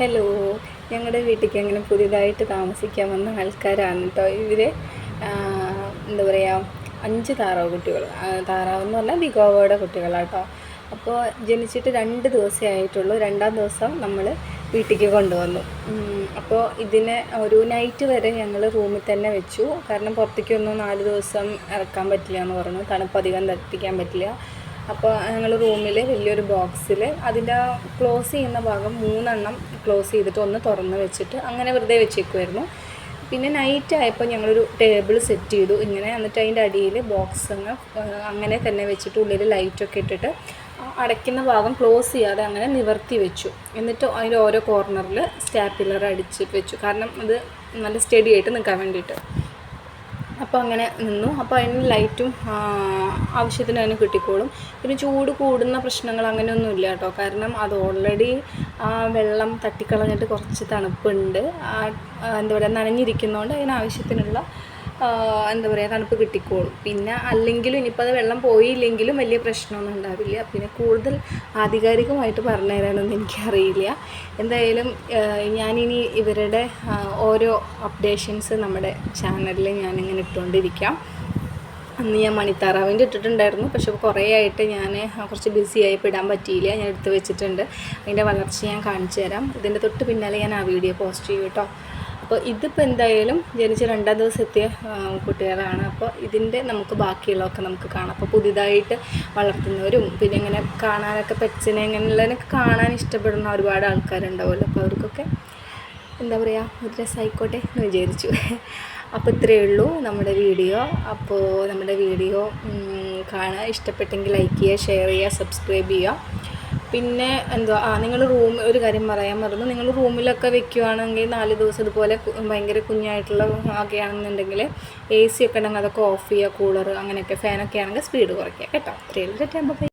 Hello, ഞങ്ങളുടെ വീട്ടിലേക്ക് അങ്ങനെ പുതിയതായിട്ട് താമസിക്കാൻ വന്ന ആൾക്കാരാണ് കേട്ടോ ഇവർ. എന്താ പറയുക, 5 താറാവ് കുട്ടികൾ. താറാവെന്ന് പറഞ്ഞാൽ ബിഗോവയുടെ കുട്ടികളാണ് കേട്ടോ. അപ്പോൾ ജനിച്ചിട്ട് 2 ദിവസമേ ആയിട്ടുള്ളൂ. 2-ാം ദിവസം നമ്മൾ വീട്ടിലേക്ക് കൊണ്ടുവന്നു. അപ്പോൾ ഇതിനെ ഒരു നൈറ്റ് വരെ ഞങ്ങൾ റൂമിൽ തന്നെ വെച്ചു. കാരണം പുറത്തേക്കൊന്നും 4 ദിവസം ഇറക്കാൻ പറ്റില്ല എന്ന് പറഞ്ഞു. തണുപ്പ് അധികം തട്ടിക്കാൻ പറ്റില്ല. അപ്പോൾ ഞങ്ങൾ റൂമിൽ വലിയൊരു ബോക്സിൽ അതിൻ്റെ ക്ലോസ് ചെയ്യുന്ന ഭാഗം 3 എണ്ണം ക്ലോസ് ചെയ്തിട്ട് ഒന്ന് തുറന്ന് വെച്ചിട്ട് അങ്ങനെ വെറുതെ വെച്ചേക്കുമായിരുന്നു. പിന്നെ നൈറ്റ് ആയപ്പോൾ ഞങ്ങളൊരു ടേബിൾ സെറ്റ് ചെയ്തു ഇങ്ങനെ. എന്നിട്ട് അതിൻ്റെ അടിയിൽ ബോക്സ് അങ്ങനെ തന്നെ വെച്ചിട്ട് ഉള്ളിൽ ലൈറ്റൊക്കെ ഇട്ടിട്ട് അടയ്ക്കുന്ന ഭാഗം ക്ലോസ് ചെയ്യാതെ അങ്ങനെ നിവർത്തി വെച്ചു. എന്നിട്ട് അതിൻ്റെ ഓരോ കോർണറിൽ സ്റ്റാപ്പിലർ അടിച്ചിട്ട് വെച്ചു. കാരണം അത് നല്ല സ്റ്റഡി ആയിട്ട് നിൽക്കാൻ വേണ്ടിയിട്ട്. അപ്പോൾ അങ്ങനെ നിന്നു. അപ്പോൾ അതിന് ലൈറ്റും ആവശ്യത്തിന് അതിന് കിട്ടിക്കോളും. പിന്നെ ചൂട് കൂടുന്ന പ്രശ്നങ്ങൾ അങ്ങനെയൊന്നുമില്ല കേട്ടോ. കാരണം അത് ഓൾറെഡി വെള്ളം തട്ടിക്കളഞ്ഞിട്ട് കുറച്ച് തണുപ്പുണ്ട്. എന്താ പറയുക, നനഞ്ഞിരിക്കുന്നതുകൊണ്ട് അതിനാവശ്യത്തിനുള്ള എന്താ പറയുക തണുപ്പ് കിട്ടിക്കോളും. പിന്നെ അല്ലെങ്കിലും ഇനിയിപ്പോൾ അത് വെള്ളം പോയില്ലെങ്കിലും വലിയ പ്രശ്നമൊന്നും ഉണ്ടാവില്ല. പിന്നെ കൂടുതൽ ആധികാരികമായിട്ട് പറഞ്ഞു തരാനൊന്നും എനിക്കറിയില്ല. എന്തായാലും ഞാനിനി ഇവരുടെ ഓരോ അപ്ഡേഷൻസ് നമ്മുടെ ചാനലിൽ ഞാനിങ്ങനെ ഇട്ടുകൊണ്ടിരിക്കാം. അന്ന് ഞാൻ മണിത്താറാവിൻ്റെ ഇട്ടിട്ടുണ്ടായിരുന്നു. പക്ഷേ കുറേ ആയിട്ട് ഞാൻ കുറച്ച് ബിസിയായി ഇടാൻ പറ്റിയില്ല. ഞാൻ എടുത്ത് വെച്ചിട്ടുണ്ട്. അതിൻ്റെ വളർച്ച ഞാൻ കാണിച്ചു തരാം. ഇതിൻ്റെ തൊട്ട് പിന്നാലെ ഞാൻ ആ വീഡിയോ പോസ്റ്റ് ചെയ്യും കേട്ടോ. അപ്പോൾ ഇതിപ്പോൾ എന്തായാലും ജനിച്ച് 2-ാം ദിവസം എത്തിയ കുട്ടികളാണ്. അപ്പോൾ ഇതിൻ്റെ നമുക്ക് ബാക്കിയുള്ളതൊക്കെ നമുക്ക് കാണാം. അപ്പോൾ പുതിയതായിട്ട് വളർത്തുന്നവരും പിന്നെ ഇങ്ങനെ കാണാനൊക്കെ പെറ്റ്സിനെ ഇങ്ങനെയുള്ളതിനൊക്കെ കാണാൻ ഇഷ്ടപ്പെടുന്ന ഒരുപാട് ആൾക്കാരുണ്ടാവുമല്ലോ. അപ്പോൾ അവർക്കൊക്കെ എന്താ പറയുക, ഒരു രസമായിക്കോട്ടെ എന്ന് വിചാരിച്ചു. അപ്പോൾ ഇത്രയേ ഉള്ളൂ നമ്മുടെ വീഡിയോ. അപ്പോൾ നമ്മുടെ വീഡിയോ കാണുക, ഇഷ്ടപ്പെട്ടെങ്കിൽ ലൈക്ക് ചെയ്യുക, ഷെയർ ചെയ്യുക, സബ്സ്ക്രൈബ് ചെയ്യുക. പിന്നെ നിങ്ങൾ ഒരു കാര്യം പറയാൻ മറന്നു. നിങ്ങൾ റൂമിലൊക്കെ വെക്കുകയാണെങ്കിൽ 4 ദിവസം ഇതുപോലെ ഭയങ്കര കുഞ്ഞായിട്ടുള്ള ഒക്കെയാണെന്നുണ്ടെങ്കിൽ AC ഒക്കെ ഉണ്ടെങ്കിൽ അതൊക്കെ ഓഫ് ചെയ്യുക. കൂളർ അങ്ങനെയൊക്കെ, ഫാനൊക്കെ ആണെങ്കിൽ സ്പീഡ് കുറയ്ക്കുക കേട്ടോ. ഇത്രയേ ഉള്ളൂ.